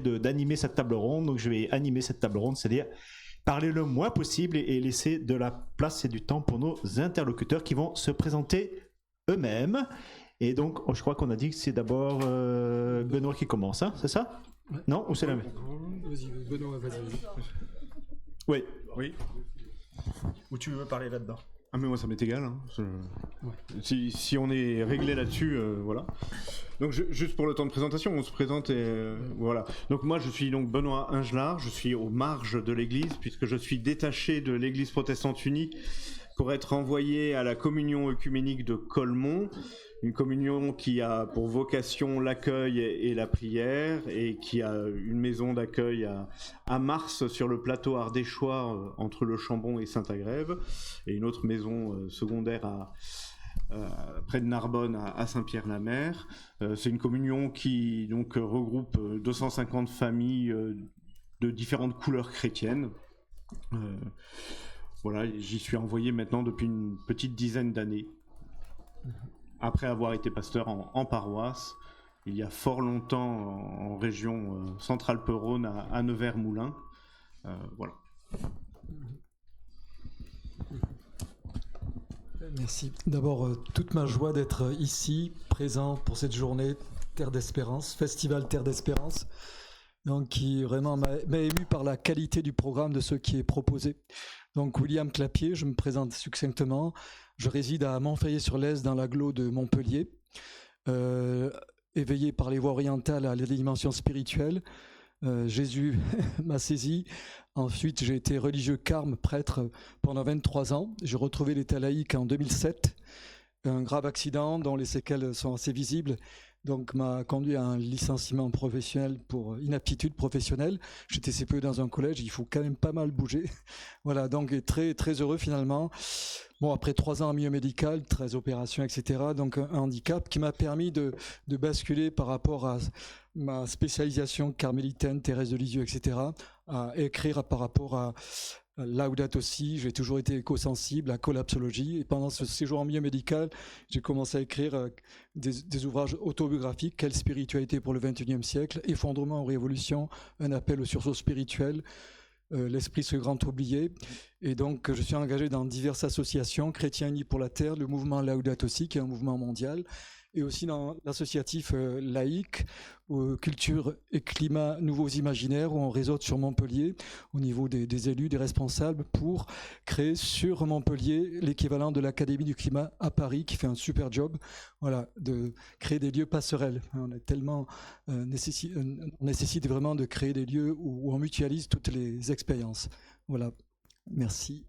d'animer cette table ronde, donc je vais animer cette table ronde, c'est-à-dire parler le moins possible et laisser de la place et du temps pour nos interlocuteurs qui vont se présenter eux-mêmes. Et donc, je crois qu'on a dit que c'est d'abord Benoît qui commence, hein, c'est ça? Ouais. Non? Ou c'est la même? Vas-y, Benoît, vas-y. Oui. Oui. Ou tu veux parler là-dedans? Ah mais moi ça m'est égal, hein. Ouais. Si on est réglé là-dessus, voilà. Donc juste pour le temps de présentation, on se présente et voilà. Donc moi je suis donc Benoît Ingelard, je suis aux marges de l'église puisque je suis détaché de l'église protestante unie pour être envoyé à la communion œcuménique de Colmont, une communion qui a pour vocation l'accueil et la prière et qui a une maison d'accueil à Mars sur le plateau ardéchois entre le Chambon et Saint-Agrève et une autre maison secondaire près de Narbonne à Saint-Pierre-la-Mer. C'est une communion qui donc regroupe 250 familles de différentes couleurs chrétiennes. Voilà, j'y suis envoyé maintenant depuis une petite dizaine d'années. Après avoir été pasteur en paroisse, il y a fort longtemps en région Centre-Alpes-Rhône à Nevers-Moulins. Voilà. Merci. D'abord, toute ma joie d'être ici, présent pour cette journée Terre d'Espérance, Festival Terre d'Espérance, donc qui vraiment m'a ému par la qualité du programme de ce qui est proposé. Donc William Clapier, je me présente succinctement. Je réside à Montferrier-sur-Lez dans l'agglo de Montpellier, éveillé par les voies orientales à la dimension spirituelle. Jésus m'a saisi. Ensuite, j'ai été religieux carme, prêtre pendant 23 ans. J'ai retrouvé l'état laïque en 2007. Un grave accident dont les séquelles sont assez visibles, donc m'a conduit à un licenciement professionnel pour inaptitude professionnelle. J'étais CPE dans un collège, il faut quand même pas mal bouger. Voilà, donc très très heureux finalement. Bon, après 3 ans en milieu médical, 13 opérations, etc. Donc un handicap qui m'a permis de basculer par rapport à ma spécialisation carmélitaine, Thérèse de Lisieux, etc. à écrire par rapport à Laudato Si. J'ai toujours été éco-sensible à collapsologie et pendant ce séjour en milieu médical, j'ai commencé à écrire des ouvrages autobiographiques, Quelle spiritualité pour le XXIe siècle, Effondrement ou révolution, un appel au sursaut spirituel, L'esprit ce grand oublié. Et donc je suis engagé dans diverses associations, Chrétiens unis pour la terre, le mouvement Laudato Si qui est un mouvement mondial, et aussi dans l'associatif laïque, culture et climat, nouveaux imaginaires, où on réseaute sur Montpellier, au niveau des élus, des responsables, pour créer sur Montpellier l'équivalent de l'Académie du climat à Paris, qui fait un super job, voilà, de créer des lieux passerelles. On a tellement on nécessite vraiment de créer des lieux où on mutualise toutes les expériences. Voilà, merci.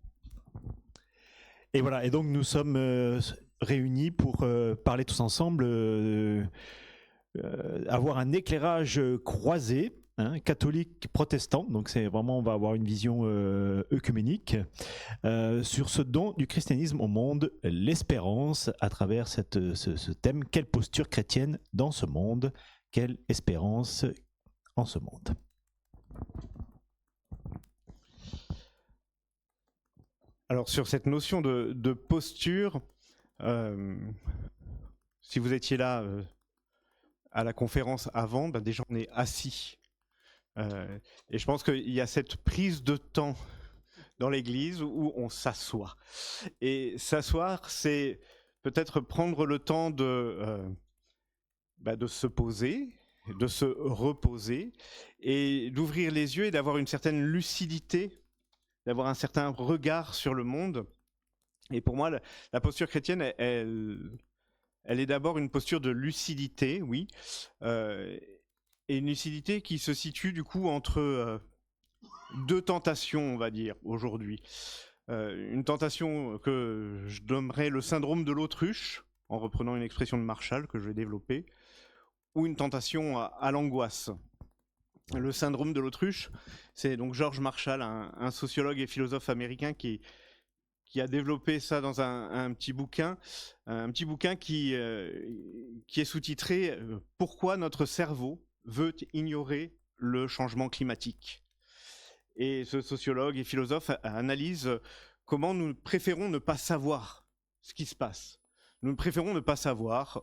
Et voilà, et donc nous sommes réunis pour parler tous ensemble, avoir un éclairage croisé, hein, catholique protestant, donc c'est vraiment, on va avoir une vision œcuménique sur ce don du christianisme au monde, l'espérance, à travers ce thème, quelle posture chrétienne dans ce monde, quelle espérance en ce monde. Alors sur cette notion de posture, si vous étiez là à la conférence avant, ben déjà on est assis. Et je pense qu'il y a cette prise de temps dans l'église où on s'assoit. Et s'asseoir, c'est peut-être prendre le temps de se poser, de se reposer, et d'ouvrir les yeux et d'avoir une certaine lucidité, d'avoir un certain regard sur le monde. Et pour moi, la posture chrétienne, elle est d'abord une posture de lucidité, oui, et une lucidité qui se situe du coup entre deux tentations, on va dire, aujourd'hui. Une tentation que je nommerais le syndrome de l'autruche, en reprenant une expression de Marshall que je vais développer, ou une tentation à l'angoisse. Le syndrome de l'autruche, c'est donc George Marshall, un sociologue et philosophe américain qui a développé ça dans un petit bouquin qui est sous-titré « Pourquoi notre cerveau veut ignorer le changement climatique ?» Et ce sociologue et philosophe analyse comment nous préférons ne pas savoir ce qui se passe. Nous préférons ne pas savoir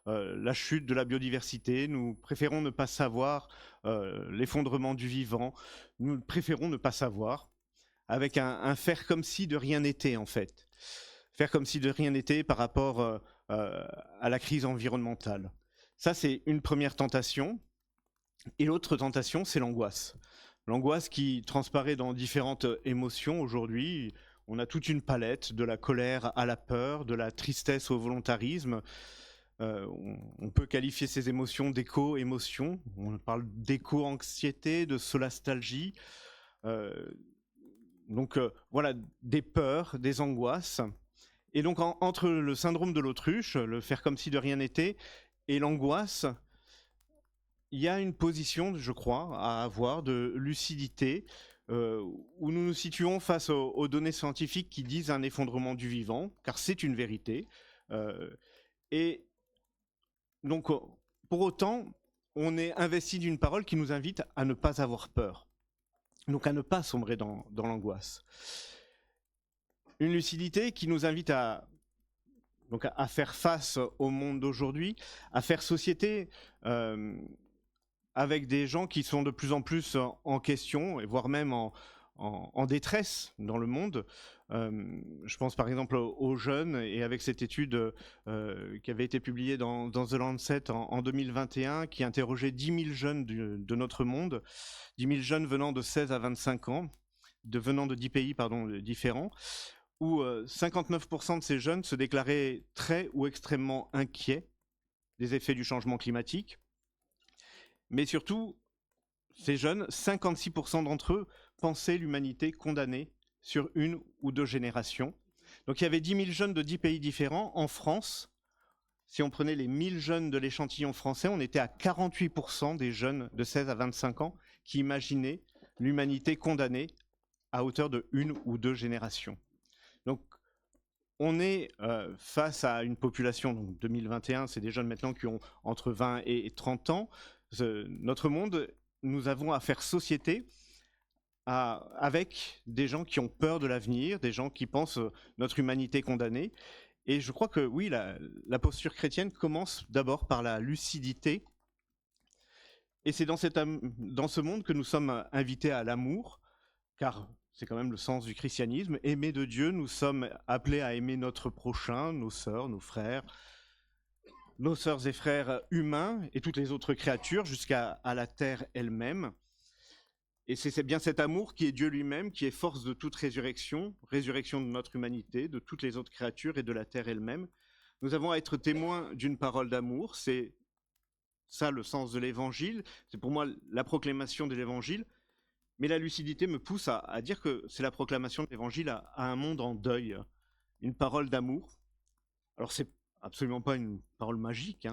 la chute de la biodiversité, nous préférons ne pas savoir l'effondrement du vivant, nous préférons ne pas savoir, avec un faire comme si de rien n'était en fait. Faire comme si de rien n'était par rapport à la crise environnementale. Ça, c'est une première tentation. Et l'autre tentation, c'est l'angoisse. L'angoisse qui transparaît dans différentes émotions aujourd'hui. On a toute une palette, de la colère à la peur, de la tristesse au volontarisme. On peut qualifier ces émotions d'éco-émotions. On parle d'éco-anxiété, de solastalgie. Donc voilà, des peurs, des angoisses. Et donc entre le syndrome de l'autruche, le faire comme si de rien n'était, et l'angoisse, il y a une position, je crois, à avoir de lucidité, où nous nous situons face aux données scientifiques qui disent un effondrement du vivant, car c'est une vérité. Et donc, pour autant, on est investi d'une parole qui nous invite à ne pas avoir peur, donc à ne pas sombrer dans l'angoisse. Une lucidité qui nous invite donc à faire face au monde d'aujourd'hui, à faire société avec des gens qui sont de plus en plus en question, et voire même en détresse dans le monde. Je pense par exemple aux jeunes, et avec cette étude qui avait été publiée dans The Lancet en 2021, qui interrogeait 10 000 jeunes de notre monde, 10 000 jeunes venant de 16 à 25 ans, venant de 10 pays différents, où 59% de ces jeunes se déclaraient très ou extrêmement inquiets des effets du changement climatique. Mais surtout, ces jeunes, 56% d'entre eux pensaient l'humanité condamnée sur 1 ou 2 générations. Donc il y avait 10 000 jeunes de 10 pays différents. En France, si on prenait les 1000 jeunes de l'échantillon français, on était à 48% des jeunes de 16 à 25 ans qui imaginaient l'humanité condamnée à hauteur de 1 ou 2 générations. Donc, on est face à une population, donc 2021, c'est des jeunes maintenant qui ont entre 20 et 30 ans. Notre monde, nous avons à faire société avec des gens qui ont peur de l'avenir, des gens qui pensent notre humanité condamnée. Et je crois que oui, la posture chrétienne commence d'abord par la lucidité. Et c'est dans ce monde que nous sommes invités à l'amour, car c'est quand même le sens du christianisme. Aimer de Dieu, nous sommes appelés à aimer notre prochain, nos sœurs, nos frères et frères humains et toutes les autres créatures jusqu'à la terre elle-même. Et c'est bien cet amour qui est Dieu lui-même, qui est force de toute résurrection de notre humanité, de toutes les autres créatures et de la terre elle-même. Nous avons à être témoins d'une parole d'amour. C'est ça le sens de l'évangile. C'est pour moi la proclamation de l'évangile. Mais la lucidité me pousse à dire que c'est la proclamation de l'évangile à un monde en deuil, une parole d'amour. Alors c'est absolument pas une parole magique.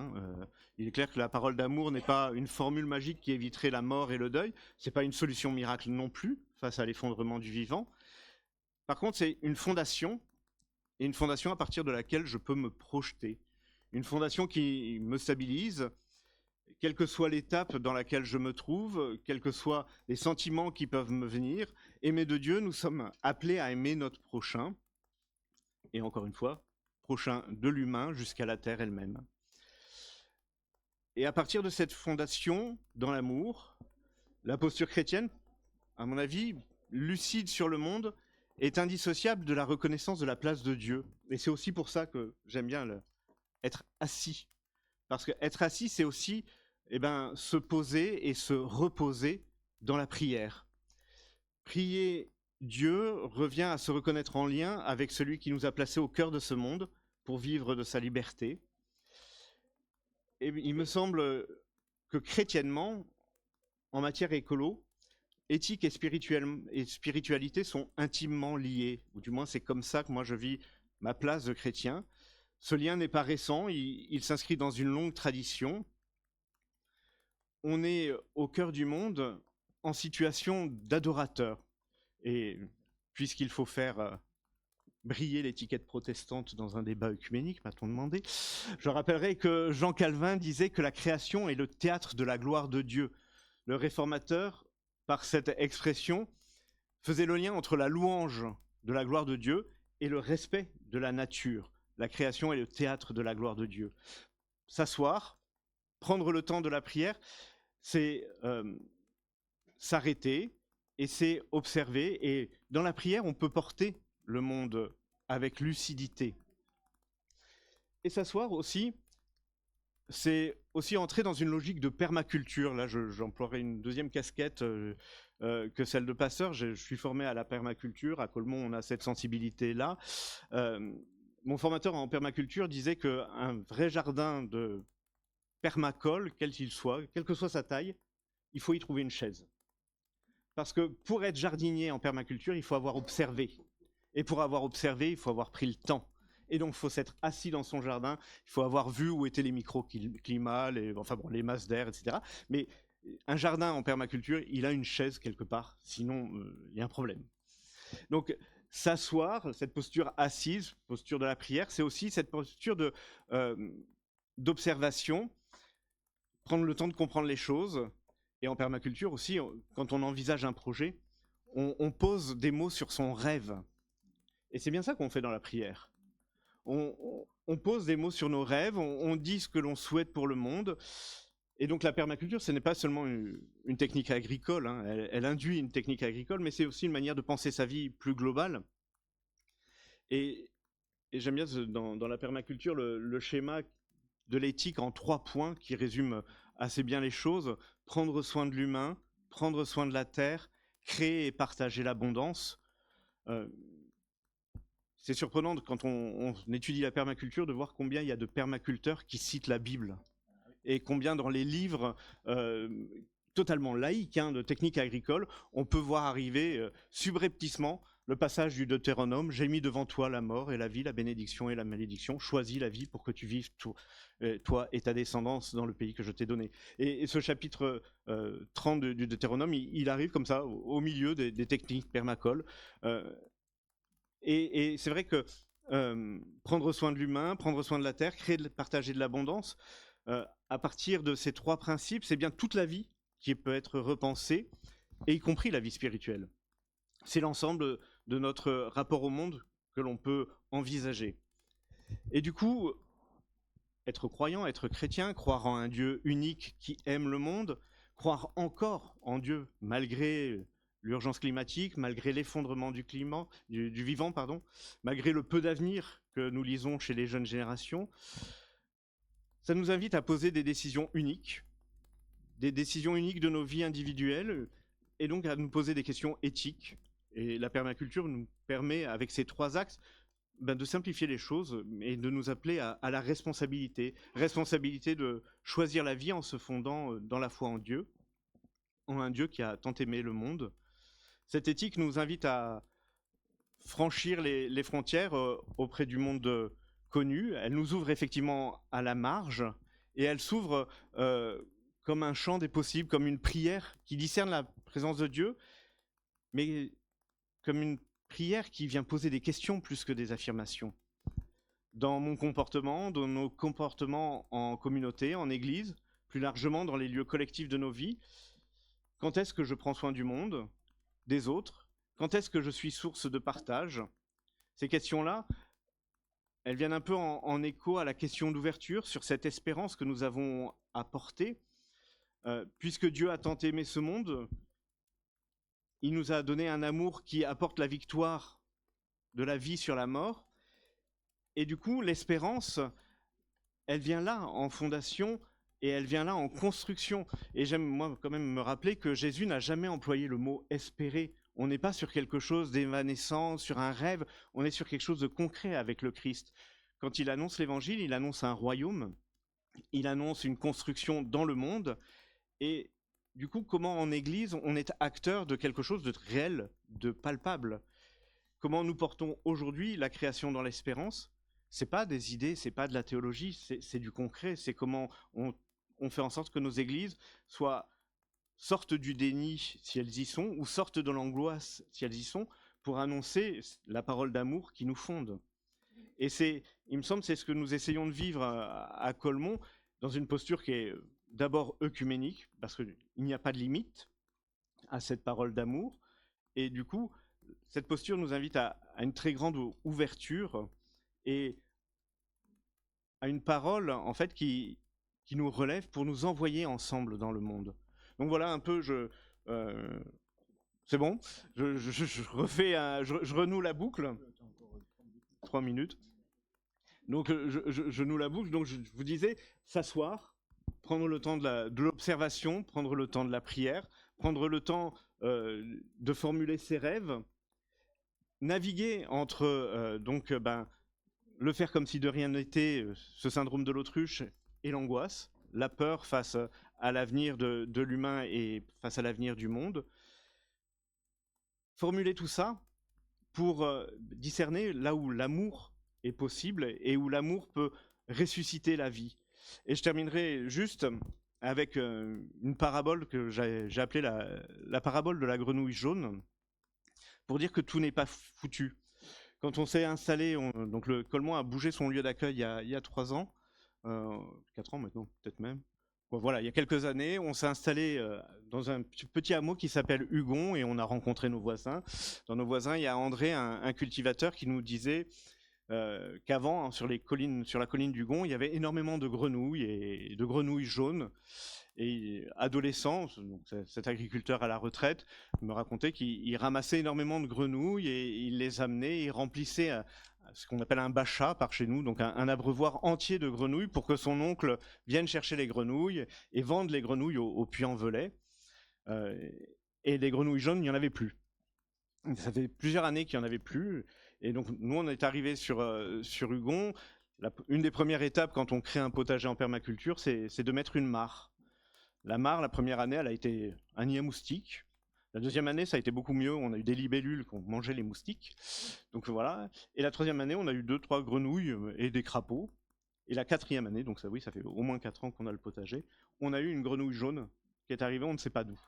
Il est clair que la parole d'amour n'est pas une formule magique qui éviterait la mort et le deuil. C'est pas une solution miracle non plus face à l'effondrement du vivant. Par contre, c'est une fondation, et une fondation à partir de laquelle je peux me projeter. Une fondation qui me stabilise, quelle que soit l'étape dans laquelle je me trouve, quels que soient les sentiments qui peuvent me venir. Aimer de Dieu, nous sommes appelés à aimer notre prochain. Et encore une fois, prochain de l'humain jusqu'à la terre elle-même. Et à partir de cette fondation dans l'amour, la posture chrétienne, à mon avis, lucide sur le monde, est indissociable de la reconnaissance de la place de Dieu. Et c'est aussi pour ça que j'aime bien être assis. Parce que être assis, c'est aussi se poser et se reposer dans la prière. Prier Dieu revient à se reconnaître en lien avec celui qui nous a placés au cœur de ce monde pour vivre de sa liberté. Et il me semble que chrétiennement, en matière écolo, éthique et spiritualité sont intimement liées. Ou du moins, c'est comme ça que moi je vis ma place de chrétien. Ce lien n'est pas récent, il s'inscrit dans une longue tradition. On est au cœur du monde en situation d'adorateur. Et puisqu'il faut faire briller l'étiquette protestante dans un débat œcuménique, m'a-t-on demandé, je rappellerai que Jean Calvin disait que la création est le théâtre de la gloire de Dieu. Le réformateur, par cette expression, faisait le lien entre la louange de la gloire de Dieu et le respect de la nature. La création est le théâtre de la gloire de Dieu. s'asseoir, prendre le temps de la prière, c'est s'arrêter et c'est observer. Et dans la prière, on peut porter le monde avec lucidité. Et s'asseoir aussi, c'est aussi entrer dans une logique de permaculture. Là, j'emploierai une deuxième casquette que celle de passeur. Je suis formé à la permaculture. À Colmont, on a cette sensibilité-là. Mon formateur en permaculture disait qu'un vrai jardin de permacole, quel qu'il soit, quelle que soit sa taille, il faut y trouver une chaise. Parce que pour être jardinier en permaculture, il faut avoir observé. Et pour avoir observé, il faut avoir pris le temps. Et donc, il faut s'être assis dans son jardin, il faut avoir vu où étaient les microclimats, les masses d'air, etc. Mais un jardin en permaculture, il a une chaise quelque part, sinon il y a un problème. Donc, s'asseoir, cette posture assise, posture de la prière, c'est aussi cette posture d'observation, prendre le temps de comprendre les choses. Et en permaculture aussi, quand on envisage un projet, on pose des mots sur son rêve. Et c'est bien ça qu'on fait dans la prière. On pose des mots sur nos rêves, on dit ce que l'on souhaite pour le monde. Et donc la permaculture, ce n'est pas seulement une technique agricole, hein. Elle induit une technique agricole, mais c'est aussi une manière de penser sa vie plus globale. Et j'aime bien dans la permaculture le schéma de l'éthique en 3 points qui résume assez bien les choses. Prendre soin de l'humain, prendre soin de la terre, créer et partager l'abondance. C'est surprenant quand on étudie la permaculture de voir combien il y a de permaculteurs qui citent la Bible et combien dans les livres totalement laïques de techniques agricoles, on peut voir arriver subrepticement le passage du Deutéronome: j'ai mis devant toi la mort et la vie, la bénédiction et la malédiction, choisis la vie pour que tu vives toi et ta descendance dans le pays que je t'ai donné. Et ce chapitre 30 du Deutéronome, il arrive comme ça au milieu des techniques permacoles. Et c'est vrai que prendre soin de l'humain, prendre soin de la terre, partager de l'abondance, à partir de ces 3 principes, c'est bien toute la vie qui peut être repensée, et y compris la vie spirituelle. C'est l'ensemble de notre rapport au monde que l'on peut envisager. Et du coup, être croyant, être chrétien, croire en un Dieu unique qui aime le monde, croire encore en Dieu malgré l'urgence climatique, malgré l'effondrement du vivant, malgré le peu d'avenir que nous lisons chez les jeunes générations, ça nous invite à poser des décisions uniques de nos vies individuelles, et donc à nous poser des questions éthiques. Et la permaculture nous permet, avec ces 3 axes, de simplifier les choses et de nous appeler à la responsabilité de choisir la vie en se fondant dans la foi en Dieu, en un Dieu qui a tant aimé le monde. Cette éthique nous invite à franchir les frontières auprès du monde connu. Elle nous ouvre effectivement à la marge, et elle s'ouvre comme un champ des possibles, comme une prière qui discerne la présence de Dieu, mais comme une prière qui vient poser des questions plus que des affirmations. Dans mon comportement, dans nos comportements en communauté, en église, plus largement dans les lieux collectifs de nos vies, quand est-ce que je prends soin du monde, des autres? Quand est-ce que je suis source de partage? Ces questions-là, elles viennent un peu en écho à la question d'ouverture sur cette espérance que nous avons à porter. Puisque Dieu a tant aimé ce monde, il nous a donné un amour qui apporte la victoire de la vie sur la mort. Et du coup, l'espérance, elle vient là en fondation et elle vient là en construction. Et j'aime moi quand même me rappeler que Jésus n'a jamais employé le mot espérer. On n'est pas sur quelque chose d'évanescent, sur un rêve, on est sur quelque chose de concret avec le Christ. Quand il annonce l'évangile, il annonce un royaume, il annonce une construction dans le monde. Et du coup, comment en Église, on est acteur de quelque chose de réel, de palpable? Comment nous portons aujourd'hui la création dans l'espérance? C'est pas des idées, c'est pas de la théologie, c'est du concret. C'est comment on fait en sorte que nos églises sortent du déni si elles y sont, ou sortent de l'angoisse si elles y sont, pour annoncer la parole d'amour qui nous fonde. Et il me semble, c'est ce que nous essayons de vivre à Colmont, dans une posture qui est d'abord œcuménique, parce qu'il n'y a pas de limite à cette parole d'amour. Et du coup, cette posture nous invite à une très grande ouverture et à une parole en fait qui nous relève pour nous envoyer ensemble dans le monde. Donc voilà un peu, c'est bon, je refais, je renoue la boucle. 3 minutes. Donc je noue la boucle. Donc je vous disais, s'asseoir, prendre le temps de l'observation, prendre le temps de la prière, prendre le temps de formuler ses rêves, naviguer entre le faire comme si de rien n'était, ce syndrome de l'autruche et l'angoisse, la peur face à l'avenir de l'humain et face à l'avenir du monde. Formuler tout ça pour discerner là où l'amour est possible et où l'amour peut ressusciter la vie. Et je terminerai juste avec une parabole que j'ai appelée la parabole de la grenouille jaune, pour dire que tout n'est pas foutu. Quand on s'est installé, donc le Colemont a bougé son lieu d'accueil il y a 3 ans, 4 ans maintenant, peut-être même. Bon, voilà, il y a quelques années, on s'est installé dans un petit hameau qui s'appelle Hugon et on a rencontré nos voisins. Dans nos voisins, il y a André, un cultivateur, qui nous disait qu'avant, sur la colline d'Hugon, il y avait énormément de grenouilles et de grenouilles jaunes. Et adolescent, donc cet agriculteur à la retraite me racontait qu'il ramassait énormément de grenouilles et il les amenait, il remplissait ce qu'on appelle un bachat par chez nous, donc un abreuvoir entier de grenouilles pour que son oncle vienne chercher les grenouilles et vende les grenouilles au Puy-en-Velay. Et les grenouilles jaunes, il n'y en avait plus. Ça fait plusieurs années qu'il n'y en avait plus. Et donc nous, on est arrivés sur Hugon. Une des premières étapes quand on crée un potager en permaculture, c'est de mettre une mare. La mare, la première année, elle a été un nid à moustiques. La deuxième année, ça a été beaucoup mieux. On a eu des libellules qui ont mangé les moustiques. Donc voilà. Et la troisième année, on a eu 2-3 grenouilles et des crapauds. Et la quatrième année, donc ça oui, ça fait au moins 4 ans qu'on a le potager, on a eu une grenouille jaune qui est arrivée, on ne sait pas d'où.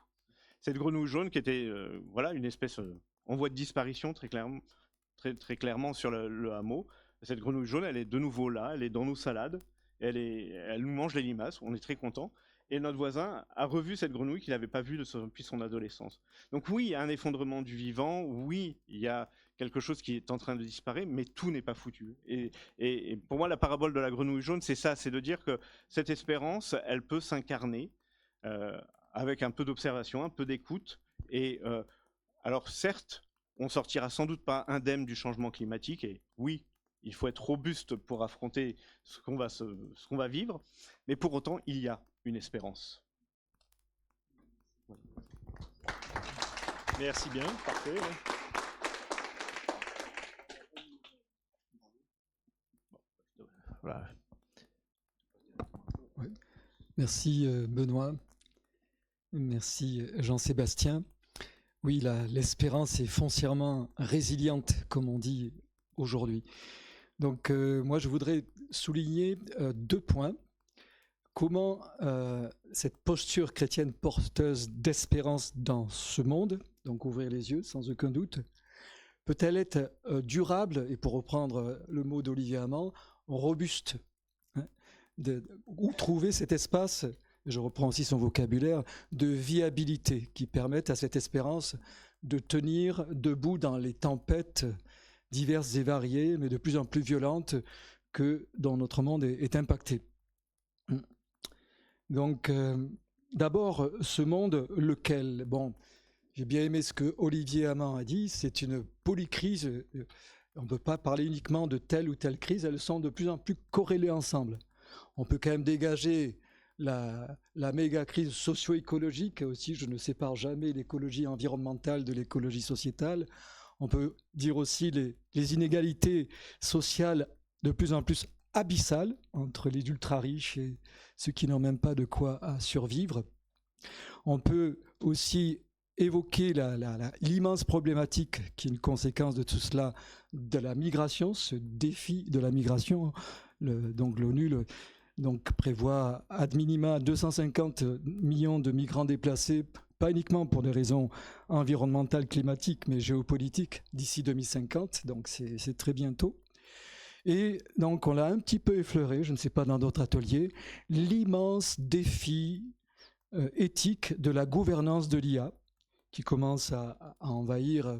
Cette grenouille jaune qui était une espèce en voie de disparition très clairement sur le hameau. Cette grenouille jaune, elle est de nouveau là, elle est dans nos salades, elle nous mange les limaces, on est très contents. Et notre voisin a revu cette grenouille qu'il n'avait pas vue depuis son adolescence. Donc oui, il y a un effondrement du vivant, oui, il y a quelque chose qui est en train de disparaître, mais tout n'est pas foutu. Et pour moi, la parabole de la grenouille jaune, c'est ça, c'est de dire que cette espérance, elle peut s'incarner avec un peu d'observation, un peu d'écoute. Et alors certes, on sortira sans doute pas indemne du changement climatique, et oui, il faut être robuste pour affronter ce qu'on va vivre, mais pour autant, il y a une espérance. Merci bien, parfait. Voilà. Ouais. Merci Benoît, merci Jean-Sébastien. Oui, l'espérance est foncièrement résiliente, comme on dit aujourd'hui. Donc moi, je voudrais souligner 2 points. Comment cette posture chrétienne porteuse d'espérance dans ce monde, donc ouvrir les yeux sans aucun doute, peut-elle être durable, et pour reprendre le mot d'Olivier Hamand, robuste, hein, où trouver cet espace, je reprends aussi son vocabulaire, de viabilité qui permette à cette espérance de tenir debout dans les tempêtes diverses et variées, mais de plus en plus violentes dont notre monde est impacté. Donc, d'abord, ce monde, lequel? Bon, j'ai bien aimé ce que Olivier Hamand a dit, c'est une polycrise. On ne peut pas parler uniquement de telle ou telle crise, elles sont de plus en plus corrélées ensemble. On peut quand même dégager la méga crise socio-écologique, aussi je ne sépare jamais l'écologie environnementale de l'écologie sociétale. On peut dire aussi les inégalités sociales de plus en plus abyssales entre les ultra-riches et ceux qui n'ont même pas de quoi survivre. On peut aussi évoquer l'immense problématique qui est une conséquence de tout cela, de la migration, ce défi de la migration. Donc l'ONU prévoit ad minima 250 millions de migrants déplacés, pas uniquement pour des raisons environnementales, climatiques, mais géopolitiques d'ici 2050, donc c'est très bientôt. Et donc on l'a un petit peu effleuré, je ne sais pas dans d'autres ateliers, l'immense défi éthique de la gouvernance de l'IA, qui commence à envahir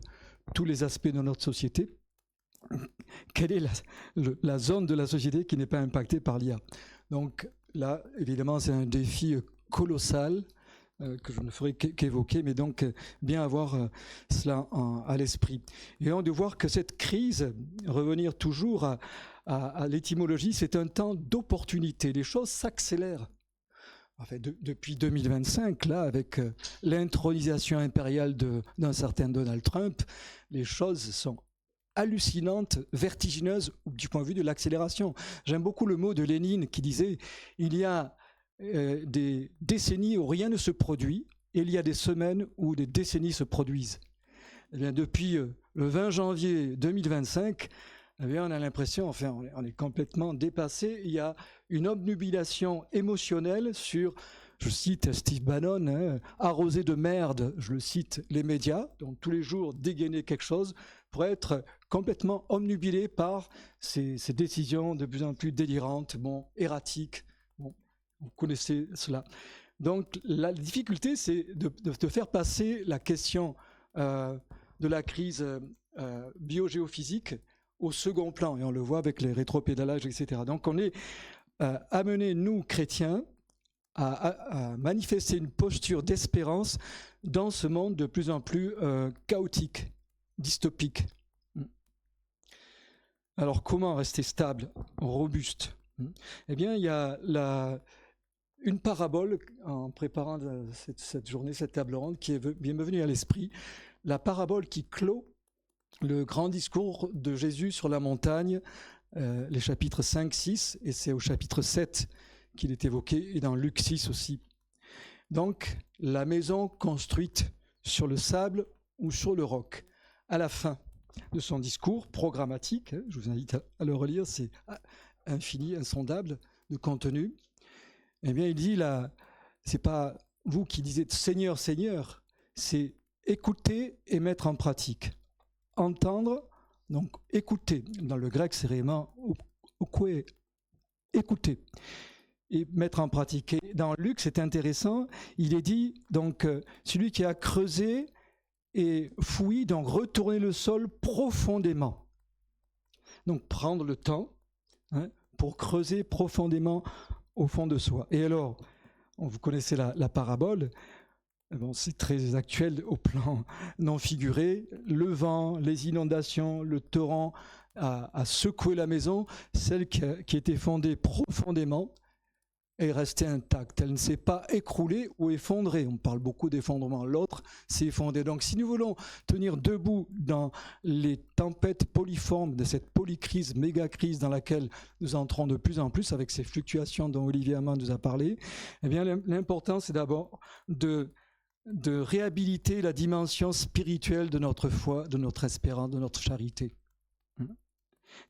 tous les aspects de notre société. quelle est la zone de la société qui n'est pas impactée par l'IA? Donc là, évidemment, c'est un défi colossal que je ne ferai qu'évoquer, mais donc bien avoir cela à l'esprit. Et on de voir que cette crise, revenir toujours à l'étymologie, c'est un temps d'opportunité. Les choses s'accélèrent. En fait, depuis 2025, là, avec l'intronisation impériale d'un certain Donald Trump, les choses sont hallucinantes, vertigineuses du point de vue de l'accélération. J'aime beaucoup le mot de Lénine qui disait « Il y a des décennies où rien ne se produit et il y a des semaines où des décennies se produisent. » Eh bien, depuis le 20 janvier 2025, eh bien, on a l'impression, enfin, on est complètement dépassé. Il y a une obnubilation émotionnelle sur, je cite Steve Bannon, hein, arrosé de merde, je le cite, les médias, donc tous les jours dégainer quelque chose pour être complètement obnubilé par ces décisions de plus en plus délirantes, bon, erratiques. Bon, vous connaissez cela. Donc la difficulté, c'est de faire passer la question de la crise biogéophysique au second plan, et on le voit avec les rétropédalages, etc. Donc on est amenés, nous, chrétiens, à manifester une posture d'espérance dans ce monde de plus en plus chaotique, dystopique. Alors comment rester stable, robuste? Eh bien, il y a une parabole, en préparant cette journée, cette table ronde, qui est bien venue à l'esprit, la parabole qui clôt le grand discours de Jésus sur la montagne, les chapitres 5, 6, et c'est au chapitre 7 qu'il est évoqué, et dans Luc 6 aussi. Donc, la maison construite sur le sable ou sur le roc. À la fin de son discours programmatique, je vous invite à le relire, c'est infini, insondable de contenu, eh bien, il dit là, c'est pas vous qui disiez Seigneur, Seigneur, c'est écouter et mettre en pratique. Entendre, donc écouter. Dans le grec, c'est vraiment écouter et mettre en pratique. Et dans Luc, c'est intéressant, il est dit, donc, celui qui a creusé et fouillé, donc retourner le sol profondément. Donc, prendre le temps pour creuser profondément au fond de soi. Et alors, vous connaissez la parabole. Bon, c'est très actuel au plan non figuré. Le vent, les inondations, le torrent a secoué la maison. Celle qui était fondée profondément est restée intacte. Elle ne s'est pas écroulée ou effondrée. On parle beaucoup d'effondrement. L'autre s'est effondrée. Donc si nous voulons tenir debout dans les tempêtes poliformes de cette polycrise, méga-crise dans laquelle nous entrons de plus en plus avec ces fluctuations dont Olivier Hamon nous a parlé, eh bien l'important c'est d'abord de réhabiliter la dimension spirituelle de notre foi, de notre espérance, de notre charité.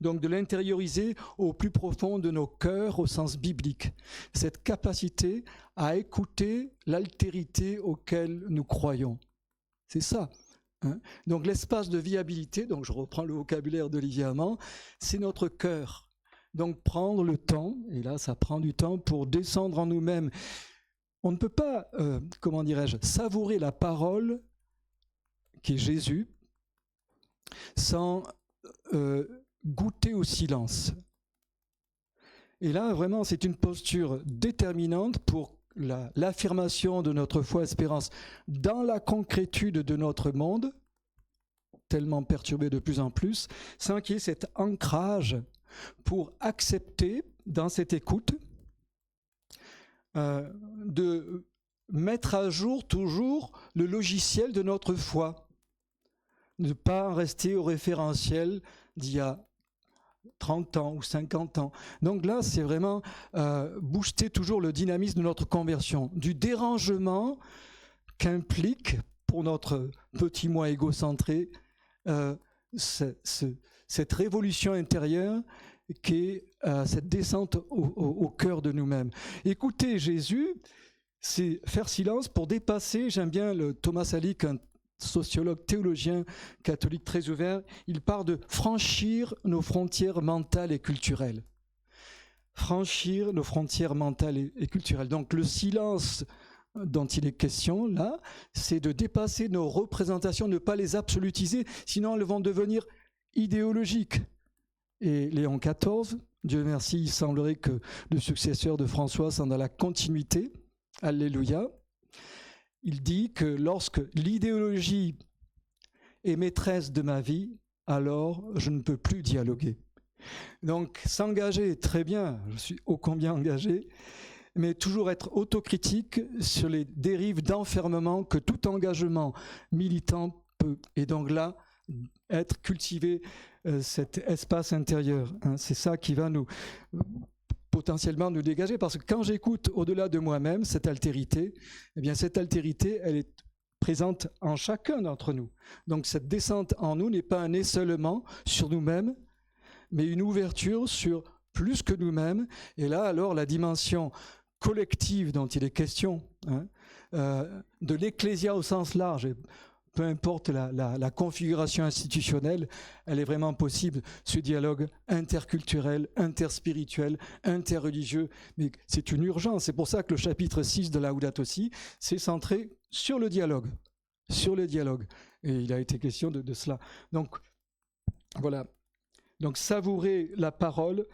Donc de l'intérioriser au plus profond de nos cœurs au sens biblique. Cette capacité à écouter l'altérité auquel nous croyons. C'est ça. Donc l'espace de viabilité, donc je reprends le vocabulaire d'Olivier Hamon, c'est notre cœur. Donc prendre le temps, et là ça prend du temps pour descendre en nous-mêmes. On ne peut pas, savourer la parole qui est Jésus sans goûter au silence. Et là, vraiment, c'est une posture déterminante pour l'affirmation de notre foi espérance dans la concrétude de notre monde, tellement perturbé de plus en plus, sans qu'il y ait cet ancrage pour accepter, dans cette écoute, de mettre à jour toujours le logiciel de notre foi. Ne pas rester au référentiel d'il y a 30 ans ou 50 ans. Donc là, c'est vraiment booster toujours le dynamisme de notre conversion, du dérangement qu'implique pour notre petit moi égocentré cette révolution intérieure qui est cette descente au cœur de nous-mêmes. Écouter Jésus, c'est faire silence pour dépasser, j'aime bien le Thomas Halleck, un sociologue théologien catholique très ouvert, il parle de franchir nos frontières mentales et culturelles. Franchir nos frontières mentales et culturelles. Donc le silence dont il est question là, c'est de dépasser nos représentations, ne pas les absolutiser, sinon elles vont devenir idéologique. Et Léon XIV, Dieu merci, il semblerait que le successeur de François soit dans la continuité, alléluia. Il dit que lorsque l'idéologie est maîtresse de ma vie, alors je ne peux plus dialoguer. Donc s'engager, très bien, je suis ô combien engagé, mais toujours être autocritique sur les dérives d'enfermement que tout engagement militant peut. Et donc là, être cultivé cet espace intérieur. Hein, c'est ça qui va nous potentiellement nous dégager, parce que quand j'écoute au-delà de moi-même cette altérité, eh bien cette altérité, elle est présente en chacun d'entre nous. Donc cette descente en nous n'est pas un esselement sur nous-mêmes, mais une ouverture sur plus que nous-mêmes. Et là, alors, la dimension collective dont il est question, hein, de l'ecclésia au sens large, et peu importe la configuration institutionnelle, elle est vraiment possible, ce dialogue interculturel, interspirituel, interreligieux, mais c'est une urgence. C'est pour ça que le chapitre 6 de Laudato Si, c'est centré sur le dialogue, et il a été question de cela. Donc, voilà. Donc, savourer la parole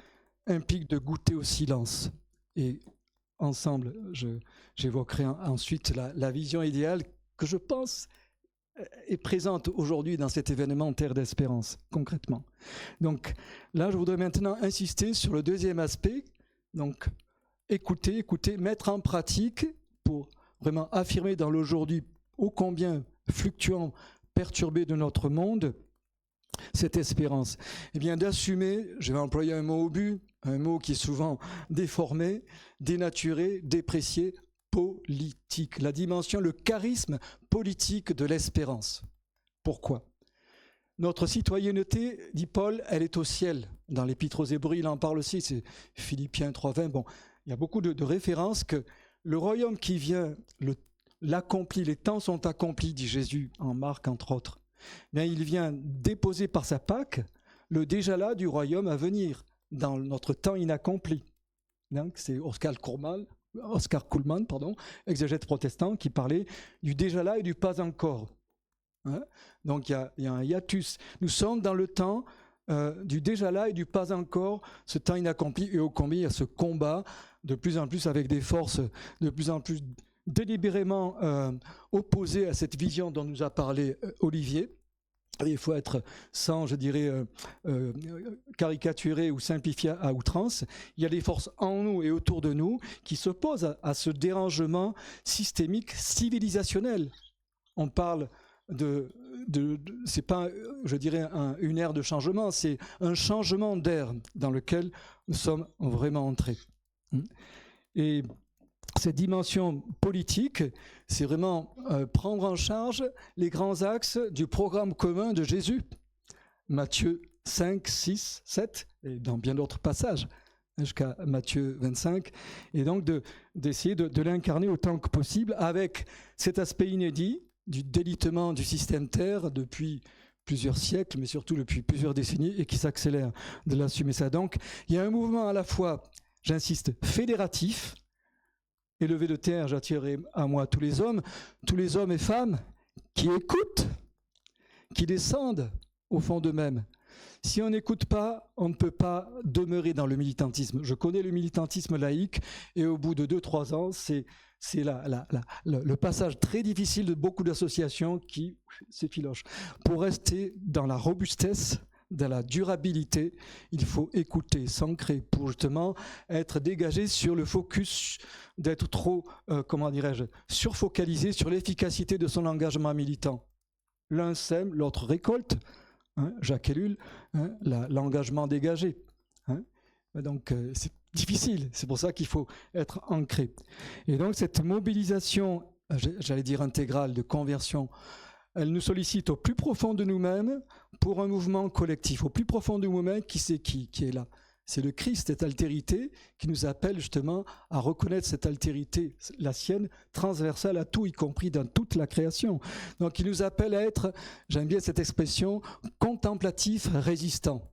implique de goûter au silence. Et ensemble, j'évoquerai ensuite la vision idéale que je pense est présente aujourd'hui dans cet événement Terre d'Espérance, concrètement. Donc là, je voudrais maintenant insister sur le deuxième aspect, donc écouter, mettre en pratique pour vraiment affirmer dans l'aujourd'hui ô combien fluctuant, perturbé de notre monde, cette espérance. Eh bien, d'assumer, je vais employer un mot obus, un mot qui est souvent déformé, dénaturé, déprécié, politique. La dimension, le charisme politique de l'espérance. Pourquoi ? Notre citoyenneté, dit Paul, elle est au ciel. Dans l'Épître aux Hébreux, il en parle aussi, c'est Philippiens 3,20. Bon, il y a beaucoup de références que le royaume qui vient, l'accomplit, les temps sont accomplis, dit Jésus en Marc, entre autres. Bien, il vient déposer par sa Pâque le déjà là du royaume à venir, dans notre temps inaccompli. Donc, c'est Oscar Kuhlmann, exégète protestant, qui parlait du déjà là et du pas encore. Hein? Donc il y a un hiatus. Nous sommes dans le temps du déjà là et du pas encore, ce temps inaccompli, et au combien il y a ce combat de plus en plus avec des forces de plus en plus délibérément opposées à cette vision dont nous a parlé Olivier. Et il faut être sans, je dirais, caricaturer ou simplifier à outrance. Il y a des forces en nous et autour de nous qui s'opposent à ce dérangement systémique civilisationnel. On parle c'est pas, je dirais, une ère de changement, c'est un changement d'ère dans lequel nous sommes vraiment entrés. Et cette dimension politique, c'est vraiment prendre en charge les grands axes du programme commun de Jésus. Matthieu 5, 6, 7, et dans bien d'autres passages, jusqu'à Matthieu 25, et donc d'essayer de l'incarner autant que possible avec cet aspect inédit du délitement du système Terre depuis plusieurs siècles, mais surtout depuis plusieurs décennies, et qui s'accélère de l'assumer ça. Donc, il y a un mouvement à la fois, j'insiste, fédératif. Élevé de terre, j'attirerai à moi tous les hommes et femmes qui écoutent, qui descendent au fond d'eux-mêmes. Si on n'écoute pas, on ne peut pas demeurer dans le militantisme. Je connais le militantisme laïque, et au bout de 2-3 ans, c'est le passage très difficile de beaucoup d'associations qui s'effilochent. Pour rester dans la robustesse, dans la durabilité, il faut écouter, s'ancrer pour justement être dégagé sur le focus, d'être trop, surfocalisé sur l'efficacité de son engagement militant. L'un sème, l'autre récolte, hein, Jacques Ellul, hein, l'engagement dégagé. Hein. Donc c'est difficile, c'est pour ça qu'il faut être ancré. Et donc cette mobilisation, j'allais dire intégrale, de conversion, elle nous sollicite au plus profond de nous-mêmes pour un mouvement collectif. Au plus profond de nous-mêmes, qui c'est qui est là ? C'est le Christ, cette altérité, qui nous appelle justement à reconnaître cette altérité, la sienne, transversale à tout, y compris dans toute la création. Donc il nous appelle à être, j'aime bien cette expression, contemplatif résistant.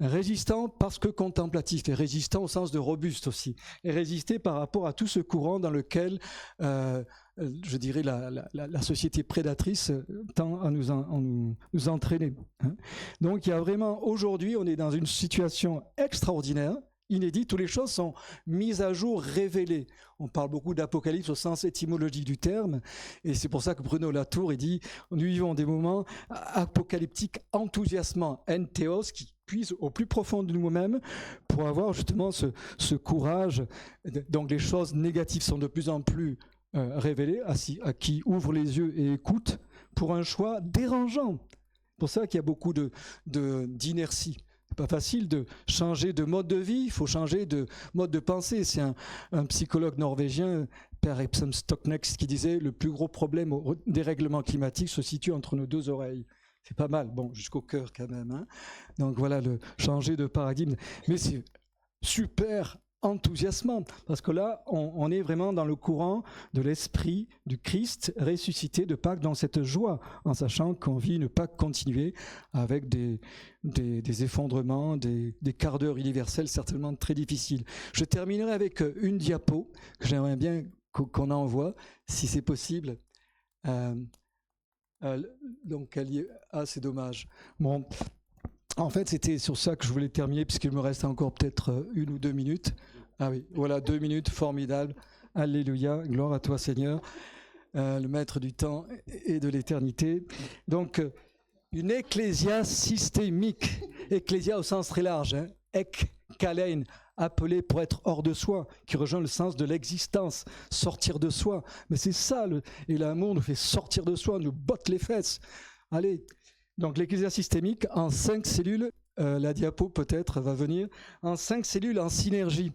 Résistant parce que contemplatif, et résistant au sens de robuste aussi, et résister par rapport à tout ce courant dans lequel, je dirais, la société prédatrice tend à nous entraîner. Hein. Donc il y a vraiment, aujourd'hui, on est dans une situation extraordinaire, inédite, où les choses sont mises à jour, révélées. On parle beaucoup d'apocalypse au sens étymologique du terme, et c'est pour ça que Bruno Latour, il dit, nous vivons des moments apocalyptiques enthousiasmants, entheos, qui puise au plus profond de nous-mêmes pour avoir justement ce courage. Donc les choses négatives sont de plus en plus révélées à qui ouvre les yeux et écoute pour un choix dérangeant. C'est pour ça qu'il y a beaucoup d'inertie. C'est pas facile de changer de mode de vie, il faut changer de mode de pensée. C'est un psychologue norvégien, Per Epsom Stoknes, qui disait le plus gros problème au dérèglement climatique se situe entre nos deux oreilles. C'est pas mal, bon, jusqu'au cœur quand même. Hein. Donc voilà, le changer de paradigme. Mais c'est super enthousiasmant, parce que là, on est vraiment dans le courant de l'esprit du Christ ressuscité de Pâques, dans cette joie, en sachant qu'on vit une Pâques continuée avec des effondrements, des quarts d'heure universels certainement très difficiles. Je terminerai avec une diapo que j'aimerais bien qu'on envoie, si c'est possible. Donc, c'est dommage. Bon, en fait, c'était sur ça que je voulais terminer, puisqu'il me reste encore peut-être 1 ou 2 minutes. Ah oui, voilà, 2 minutes, formidable. Alléluia, gloire à toi Seigneur, le maître du temps et de l'éternité. Donc, une ecclésia systémique, ecclésia au sens très large, hein, ek, kalein, appelé pour être hors de soi, qui rejoint le sens de l'existence, sortir de soi. Mais c'est ça, et l'amour nous fait sortir de soi, nous botte les fesses. Allez, donc l'ecclésia systémique en 5 cellules, la diapo peut-être va venir, en 5 cellules en synergie.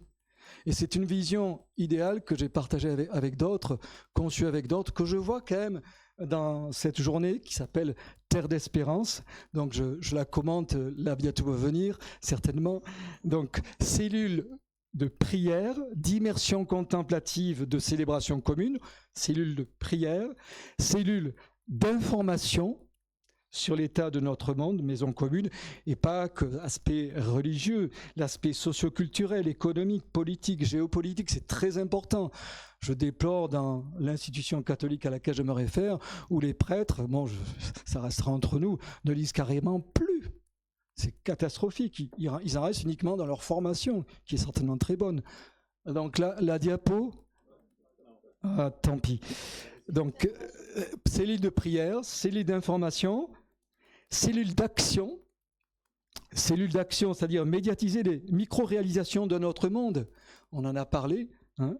Et c'est une vision idéale que j'ai partagée avec d'autres, conçue avec d'autres, que je vois quand même dans cette journée qui s'appelle Terre d'Espérance. Donc je la commente, là bientôt va venir, certainement. Donc cellules de prière, d'immersion contemplative, de célébration commune, cellules de prière, cellules d'information sur l'état de notre monde, maison commune, et pas que l'aspect religieux, l'aspect socio-culturel, économique, politique, géopolitique, c'est très important. Je déplore dans l'institution catholique à laquelle je me réfère, où les prêtres, bon, ça restera entre nous, ne lisent carrément plus. C'est catastrophique. Ils en restent uniquement dans leur formation, qui est certainement très bonne. Donc là, la diapo, tant pis. Donc, cellules de prière, cellules d'information, cellules d'action, c'est-à-dire médiatiser les micro-réalisations de notre monde. On en a parlé, hein,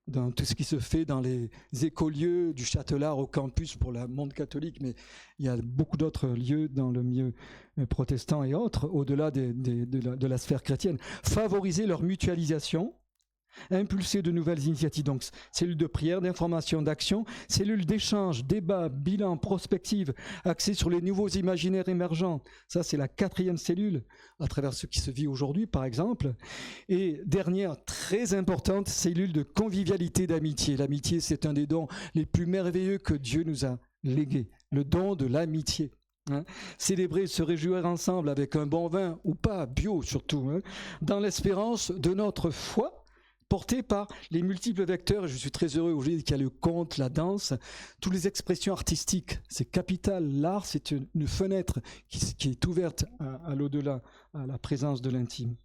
dans tout ce qui se fait dans les écolieux du Châtelard au campus pour le monde catholique, mais il y a beaucoup d'autres lieux dans le milieu protestant et autres, au-delà de la sphère chrétienne. Favoriser leur mutualisation, impulser de nouvelles initiatives, donc cellules de prière, d'information, d'action, cellules d'échange, débat, bilan, prospective, axées sur les nouveaux imaginaires émergents. Ça, c'est la 4e cellule, à travers ce qui se vit aujourd'hui, par exemple. Et dernière, très importante, cellule de convivialité, d'amitié. L'amitié, c'est un des dons les plus merveilleux que Dieu nous a légués, le don de l'amitié. Hein. Célébrer, se réjouir ensemble avec un bon vin, ou pas, bio surtout, hein, dans l'espérance de notre foi, porté par les multiples vecteurs. Je suis très heureux aujourd'hui qu'il y a le conte, la danse, toutes les expressions artistiques. C'est capital. L'art, c'est une fenêtre qui est ouverte à l'au-delà, à la présence de l'intime.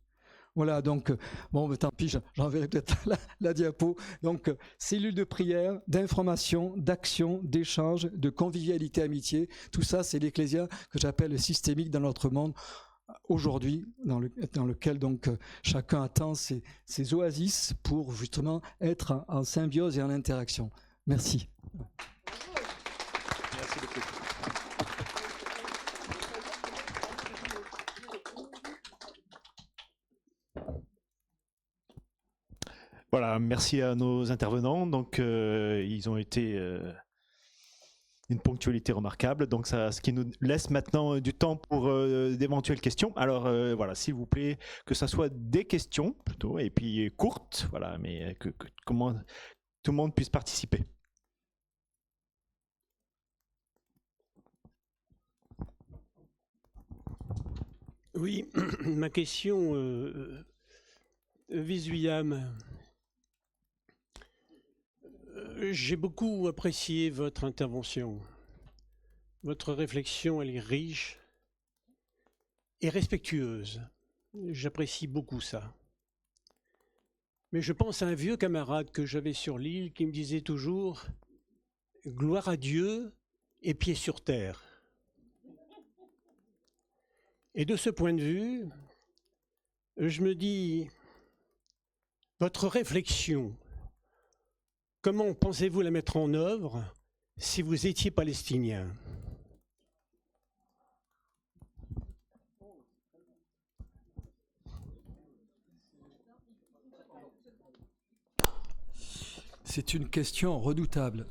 Voilà, donc, bon, tant pis, j'enverrai peut-être la diapo. Donc, cellules de prière, d'information, d'action, d'échange, de convivialité, amitié. Tout ça, c'est l'ecclésia que j'appelle systémique dans notre monde aujourd'hui, dans lequel donc chacun attend ses oasis pour justement être en symbiose et en interaction. Merci. Merci beaucoup. Voilà, merci à nos intervenants. Donc, ils ont été une ponctualité remarquable. Donc, ce qui nous laisse maintenant du temps pour d'éventuelles questions. Alors, voilà, s'il vous plaît, que ça soit des questions plutôt, et puis courtes, voilà, mais comment tout le monde puisse participer. Oui, ma question vise William. J'ai beaucoup apprécié votre intervention. Votre réflexion, elle est riche et respectueuse. J'apprécie beaucoup ça. Mais je pense à un vieux camarade que j'avais sur l'île qui me disait toujours « Gloire à Dieu et pieds sur terre ». Et de ce point de vue, je me dis, votre réflexion, comment pensez-vous la mettre en œuvre si vous étiez palestinien ? C'est une question redoutable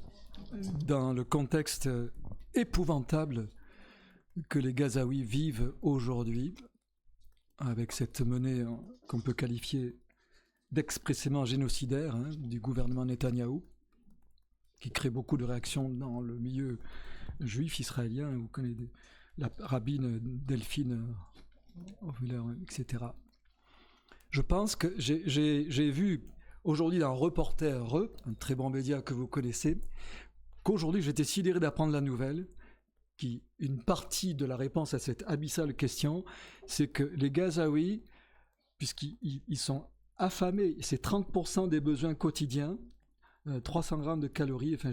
dans le contexte épouvantable que les Gazaouis vivent aujourd'hui, avec cette menée qu'on peut qualifier d'expressément génocidaire du gouvernement Netanyahou, qui crée beaucoup de réactions dans le milieu juif israélien. Vous connaissez la rabbine Delphine Ovuler, etc. Je pense que j'ai vu aujourd'hui dans Reporter, un très bon média que vous connaissez, qu'aujourd'hui j'étais sidéré d'apprendre la nouvelle, une partie de la réponse à cette abyssale question, c'est que les Gazaouis, puisqu'ils sont affamés, c'est 30% des besoins quotidiens, 300 grammes de calories, enfin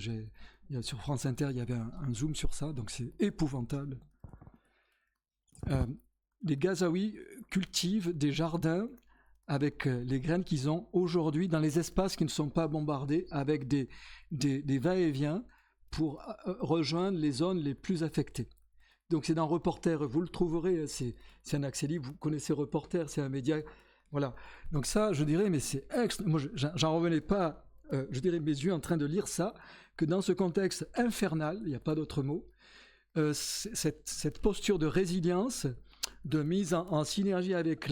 sur France Inter, il y avait un zoom sur ça, donc c'est épouvantable. Les Gazaouis cultivent des jardins avec les graines qu'ils ont aujourd'hui dans les espaces qui ne sont pas bombardés, avec des va-et-vient pour rejoindre les zones les plus affectées. Donc c'est dans Reporter, vous le trouverez, c'est un accès libre, vous connaissez Reporter, c'est un média, voilà. Donc ça, je dirais, mais c'est moi j'en revenais pas, je dirais mes yeux en train de lire ça, que dans ce contexte infernal, il n'y a pas d'autre mot, cette posture de résilience, de mise en synergie avec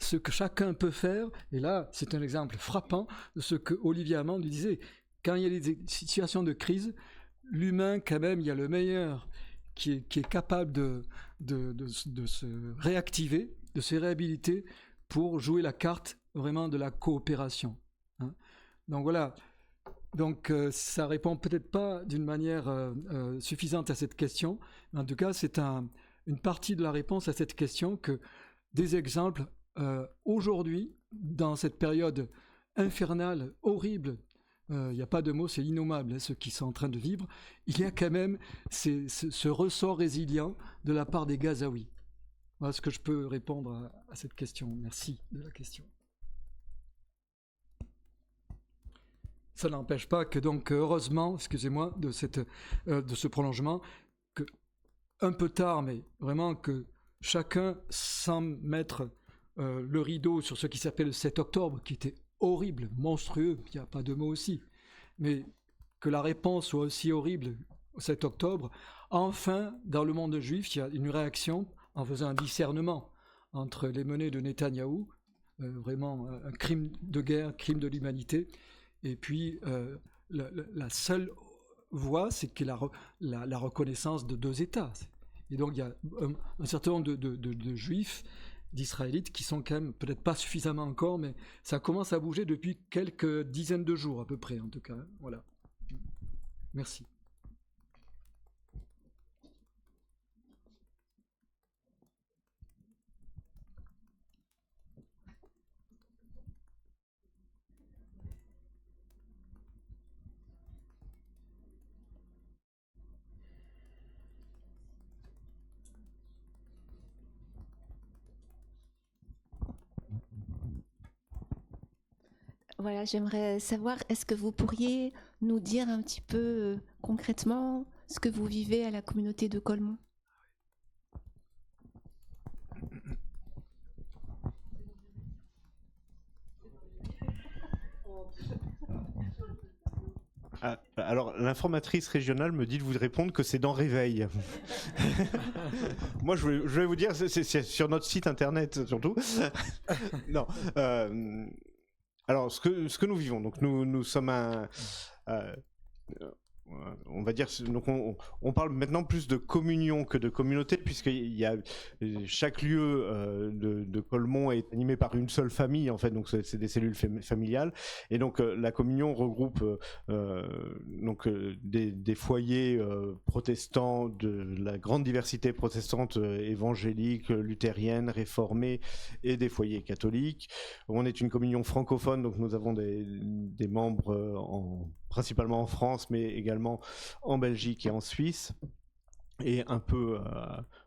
ce que chacun peut faire, et là c'est un exemple frappant de ce que Olivier Amand lui disait, quand il y a des situations de crise, l'humain, quand même, il y a le meilleur qui est capable de se réactiver, de se réhabiliter pour jouer la carte vraiment de la coopération. Donc voilà. Donc ça répond peut-être pas d'une manière suffisante à cette question, mais en tout cas c'est une partie de la réponse à cette question que des exemples aujourd'hui, dans cette période infernale, horrible, il n'y a pas de mots, c'est innommable, ceux qui sont en train de vivre, il y a quand même ce ressort résilient de la part des Gazaouis. Voilà ce que je peux répondre à cette question. Merci de la question. Ça n'empêche pas que donc, heureusement, excusez-moi, de ce prolongement, que un peu tard, mais vraiment que chacun semble mettre le rideau sur ce qui s'appelle le 7 octobre, qui était horrible, monstrueux, il n'y a pas de mots aussi, mais que la réponse soit aussi horrible au 7 octobre, enfin, dans le monde juif, il y a une réaction en faisant un discernement entre les menées de Netanyahou, vraiment un crime de guerre, crime de l'humanité, et puis la seule voie, c'est que la reconnaissance de deux États. Et donc il y a un certain nombre de juifs, d'Israélites qui sont quand même peut-être pas suffisamment encore, mais ça commence à bouger depuis quelques dizaines de jours à peu près, en tout cas. Voilà. Merci. Voilà, j'aimerais savoir, est-ce que vous pourriez nous dire un petit peu concrètement ce que vous vivez à la communauté de Colmont ? Alors, l'informatrice régionale me dit de vous répondre que c'est dans Réveil. Moi, je vais vous dire, c'est sur notre site internet surtout. Non. Alors, ce que nous vivons, donc nous sommes on va dire, donc on parle maintenant plus de communion que de communauté, puisqu'il y a chaque lieu de Colmont est animé par une seule famille en fait, donc c'est des cellules familiales, et donc la communion regroupe donc des foyers protestants, de la grande diversité protestante, évangélique, luthérienne, réformée, et des foyers catholiques. On est une communion francophone, donc nous avons des membres principalement en France, mais également en Belgique et en Suisse, et un peu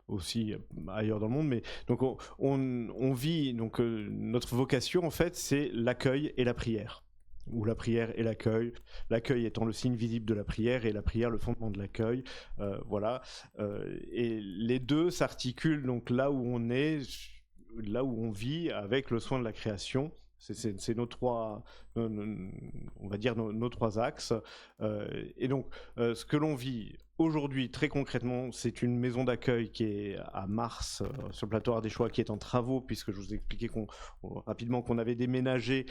aussi ailleurs dans le monde. Mais donc on vit, donc notre vocation en fait, c'est l'accueil et la prière, ou la prière et l'accueil étant le signe visible de la prière, et la prière le fondement de l'accueil. Voilà. Et les deux s'articulent donc là où on est, là où on vit, avec le soin de la création. C'est nos trois, on va dire nos trois axes. Et donc, ce que l'on vit aujourd'hui, très concrètement, c'est une maison d'accueil qui est à Mars, sur le plateau Ardéchois, qui est en travaux, puisque je vous ai expliqué rapidement qu'on avait déménagé,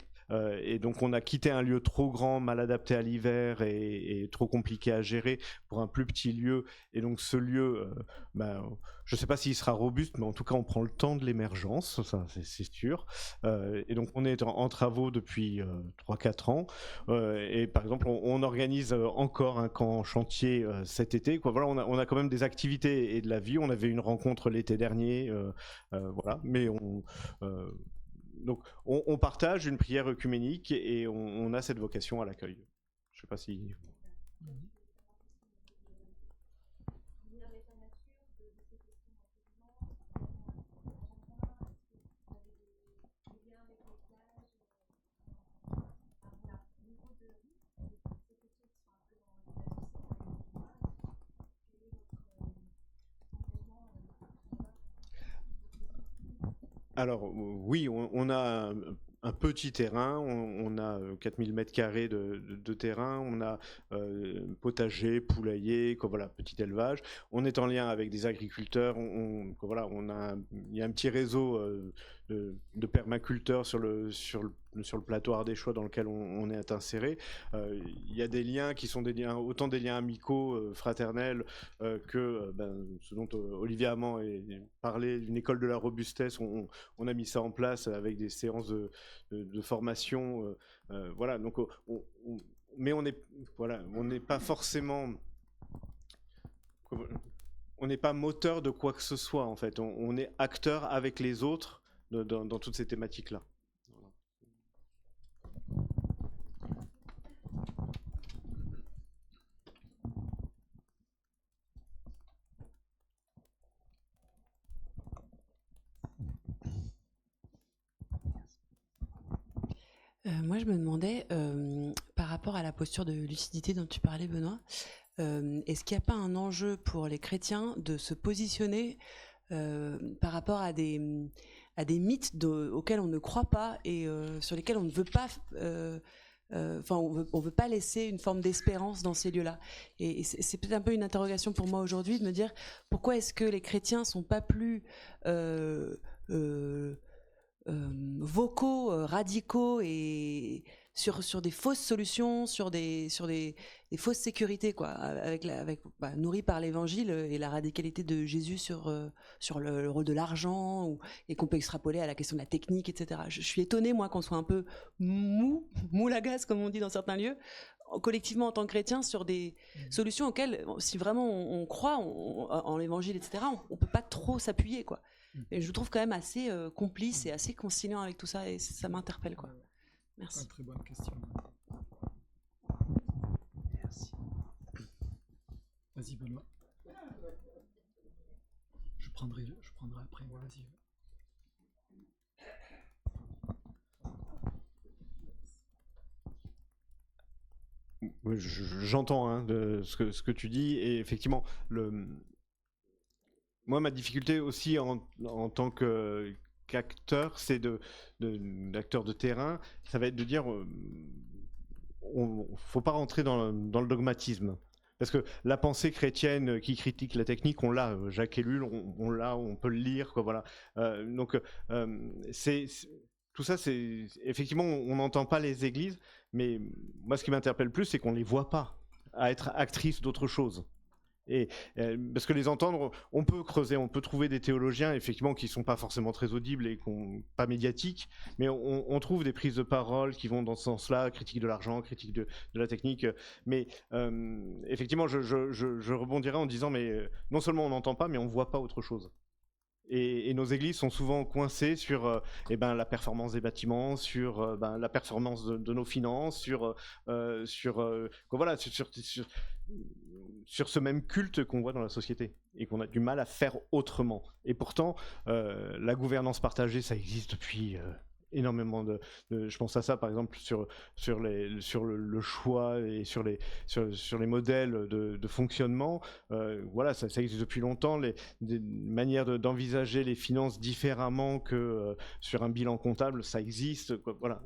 et donc on a quitté un lieu trop grand, mal adapté à l'hiver et trop compliqué à gérer, pour un plus petit lieu. Et donc ce lieu, je ne sais pas s'il sera robuste, mais en tout cas on prend le temps de l'émergence, ça c'est sûr. Et donc on est en travaux depuis 3-4 ans, et par exemple on organise encore un camp chantier cet été, quoi. Voilà, on a quand même des activités et de la vie. On avait une rencontre l'été dernier, voilà, mais donc on partage une prière œcuménique, et on a cette vocation à l'accueil. Je ne sais pas si... Alors oui, on a un petit terrain, on a 4000 mètres carrés de terrain, on a potager, poulailler, voilà, petit élevage. On est en lien avec des agriculteurs, voilà, il y a un petit réseau de permaculteurs sur le plateau ardéchois dans lequel on est inséré. Il y a des liens qui sont autant des liens amicaux, fraternels, que ce dont Olivier Amand parlait, d'une école de la robustesse. On a mis ça en place avec des séances de formation, voilà. Donc mais on n'est pas forcément, on n'est pas moteur de quoi que ce soit en fait. On est acteur avec les autres dans toutes ces thématiques-là. Moi, je me demandais, par rapport à la posture de lucidité dont tu parlais, Benoît, est-ce qu'il n'y a pas un enjeu pour les chrétiens de se positionner par rapport à des mythes auxquels on ne croit pas, et sur lesquels on ne veut pas... on veut pas laisser une forme d'espérance dans ces lieux-là. Et c'est peut-être un peu une interrogation pour moi aujourd'hui, de me dire pourquoi est-ce que les chrétiens sont pas plus vocaux, radicaux, et sur des fausses solutions, sur des fausses sécurités, quoi, nourris par l'évangile et la radicalité de Jésus sur le rôle de l'argent, et qu'on peut extrapoler à la question de la technique, etc. Je suis étonnée, moi, qu'on soit un peu mou la gaze, comme on dit dans certains lieux, collectivement en tant que chrétiens, sur des solutions auxquelles, si vraiment on croit en l'évangile, etc., on peut pas trop s'appuyer, quoi. Et je vous trouve quand même assez complice et assez conciliant avec tout ça, et ça m'interpelle, quoi. Merci. Très bonne question. Merci. Vas-y, Benoît. Je prendrai après. Vas-y. J'entends ce que tu dis, et effectivement, moi, ma difficulté aussi en tant qu'acteur, c'est d'acteur de terrain, ça va être de dire, faut pas rentrer dans le dogmatisme. Parce que la pensée chrétienne qui critique la technique, on l'a, Jacques Ellul, on l'a, on peut le lire, quoi, voilà. Donc, tout ça, c'est effectivement, on n'entend pas les églises, mais moi, ce qui m'interpelle plus, c'est qu'on les voit pas. à être actrices d'autre chose. Et parce que les entendre, on peut creuser, on peut trouver des théologiens effectivement qui sont pas forcément très audibles et pas médiatiques, mais on trouve des prises de parole qui vont dans ce sens-là, critique de l'argent, critique de la technique. Mais effectivement, je rebondirai en disant, mais non seulement on n'entend pas, mais on voit pas autre chose. Et nos églises sont souvent coincées sur la performance des bâtiments, sur la performance de nos finances, sur ce même culte qu'on voit dans la société et qu'on a du mal à faire autrement. Et pourtant, la gouvernance partagée, ça existe depuis énormément je pense à ça par exemple sur le choix et sur les modèles de fonctionnement. Ça existe depuis longtemps, des manières d'envisager les finances différemment que sur un bilan comptable, ça existe, quoi. Voilà,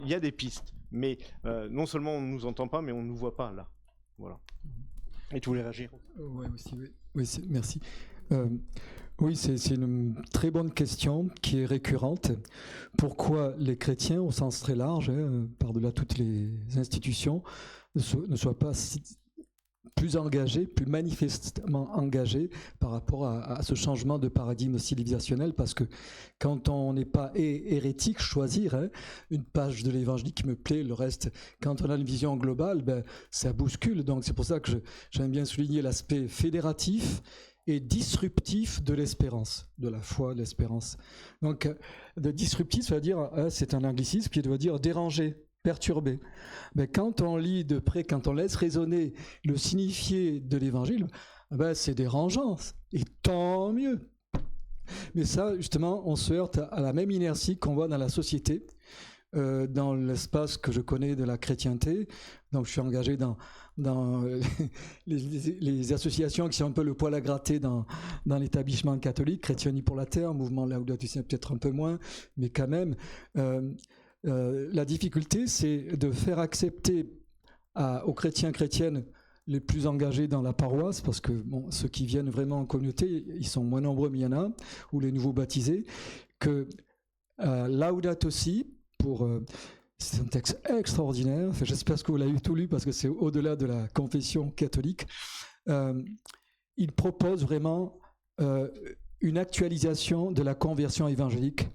il y a des pistes, mais non seulement on ne nous entend pas, mais on ne nous voit pas là. Voilà. Et tu voulais réagir? Oui, merci. Oui, c'est une très bonne question qui est récurrente. Pourquoi les chrétiens, au sens très large, par-delà toutes les institutions, ne soient pas plus engagés, plus manifestement engagés par rapport à ce changement de paradigme civilisationnel, parce que quand on n'est pas hérétique, choisir une page de l'évangile qui me plaît, le reste, quand on a une vision globale, ça bouscule. Donc c'est pour ça que j'aime bien souligner l'aspect fédératif et disruptif de l'espérance, de la foi, de l'espérance. Donc de disruptif, ça veut dire, c'est un anglicisme qui veut dire déranger, perturbé. Mais quand on lit de près, quand on laisse résonner le signifié de l'évangile, c'est dérangeant, et tant mieux. Mais ça, justement, on se heurte à la même inertie qu'on voit dans la société, dans l'espace que je connais de la chrétienté. Donc je suis engagé dans les associations qui sont un peu le poil à gratter dans l'établissement catholique, Chrétiennie pour la Terre, mouvement Laudato Si' peut-être un peu moins, mais quand même... la difficulté, c'est de faire accepter aux chrétiennes les plus engagés dans la paroisse, parce que ceux qui viennent vraiment en communauté, ils sont moins nombreux, mais il y en a, ou les nouveaux baptisés, que Laudato Si', c'est un texte extraordinaire, j'espère que vous l'avez tout lu, parce que c'est au-delà de la confession catholique, il propose vraiment une actualisation de la conversion évangélique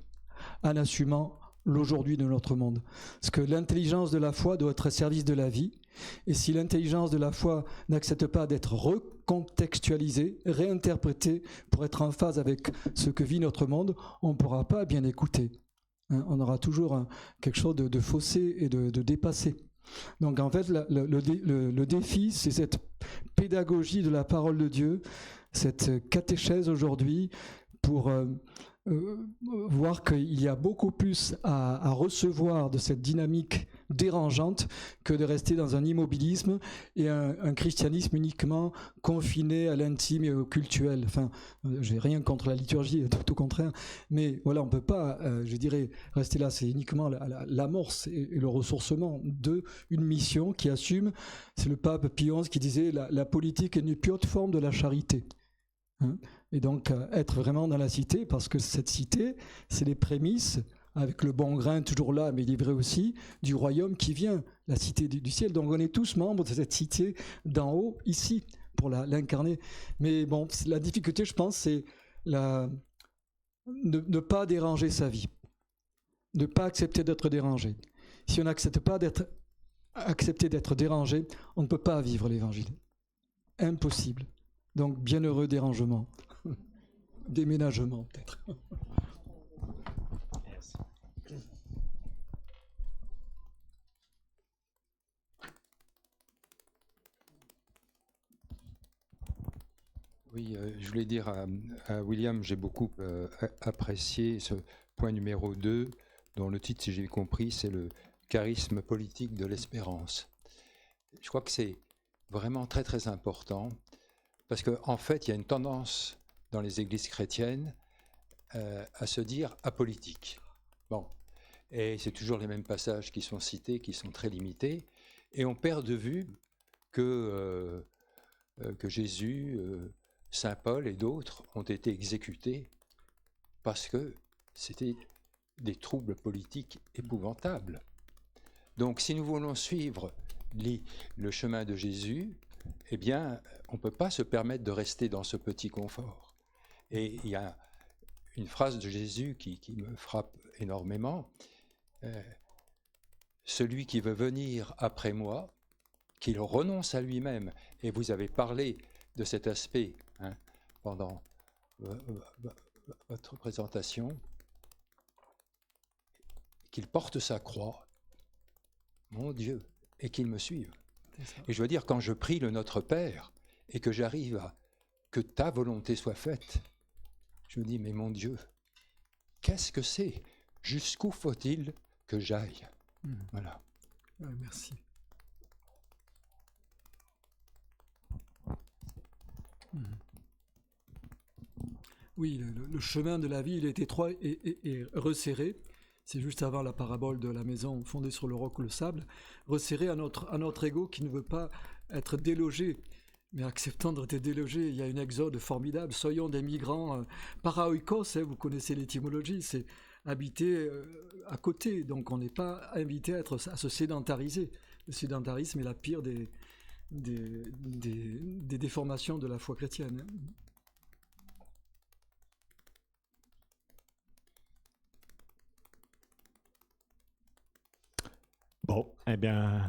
en assumant l'aujourd'hui de notre monde. Parce que l'intelligence de la foi doit être au service de la vie. Et si l'intelligence de la foi n'accepte pas d'être recontextualisée, réinterprétée pour être en phase avec ce que vit notre monde, on ne pourra pas bien écouter. On aura toujours quelque chose de faussé et de dépassé. Donc en fait, le défi, c'est cette pédagogie de la parole de Dieu, cette catéchèse aujourd'hui pour... voir qu'il y a beaucoup plus à recevoir de cette dynamique dérangeante que de rester dans un immobilisme et un christianisme uniquement confiné à l'intime et au cultuel. Enfin, j'ai rien contre la liturgie, tout au contraire, mais voilà, on ne peut pas, je dirais, rester là. C'est uniquement l'amorce et le ressourcement d'une mission qui assume, c'est le pape Pie XI qui disait la politique est une pure forme de la charité. Et donc être vraiment dans la cité, parce que cette cité, c'est les prémices, avec le bon grain toujours là, mais il est vrai aussi, du royaume qui vient, la cité du ciel. Donc on est tous membres de cette cité d'en haut, ici, pour l'incarner. Mais bon, la difficulté, je pense, c'est ne pas déranger sa vie, ne pas accepter d'être dérangé. Si on n'accepte pas accepter d'être dérangé, on ne peut pas vivre l'évangile. Impossible. Donc, bienheureux dérangement. Déménagement, peut-être. Merci. Oui, je voulais dire à William, j'ai beaucoup apprécié ce point numéro 2, dont le titre, si j'ai compris, c'est le charisme politique de l'espérance. Je crois que c'est vraiment très, très important. Parce qu'en fait, il y a une tendance dans les églises chrétiennes à se dire apolitique. Bon, et c'est toujours les mêmes passages qui sont cités, qui sont très limités, et on perd de vue que Jésus, Saint Paul et d'autres ont été exécutés parce que c'était des troubles politiques épouvantables. Donc si nous voulons suivre lit le chemin de Jésus, eh bien, on ne peut pas se permettre de rester dans ce petit confort. Et il y a une phrase de Jésus qui me frappe énormément. Celui qui veut venir après moi, qu'il renonce à lui-même. Et vous avez parlé de cet aspect pendant votre présentation, qu'il porte sa croix, mon Dieu, et qu'il me suive. Et je veux dire, quand je prie le Notre Père et que j'arrive à que ta volonté soit faite, je me dis, mais mon Dieu, qu'est-ce que c'est? Jusqu'où faut-il que j'aille? Voilà. Merci. Oui, le chemin de la vie, il est étroit et resserré. C'est juste avant la parabole de la maison fondée sur le roc ou le sable, resserré à notre ego qui ne veut pas être délogé. Mais acceptant d'être délogé, il y a une exode formidable. Soyons des migrants paraoikos, vous connaissez l'étymologie, c'est habiter à côté. Donc on n'est pas invité à se sédentariser. Le sédentarisme est la pire des déformations de la foi chrétienne. Bon, eh bien,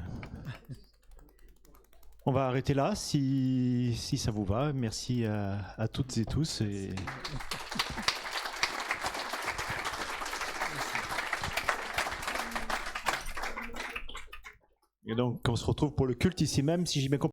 on va arrêter là si ça vous va. Merci à toutes et tous. Et donc, on se retrouve pour le culte ici même, si j'ai bien compris.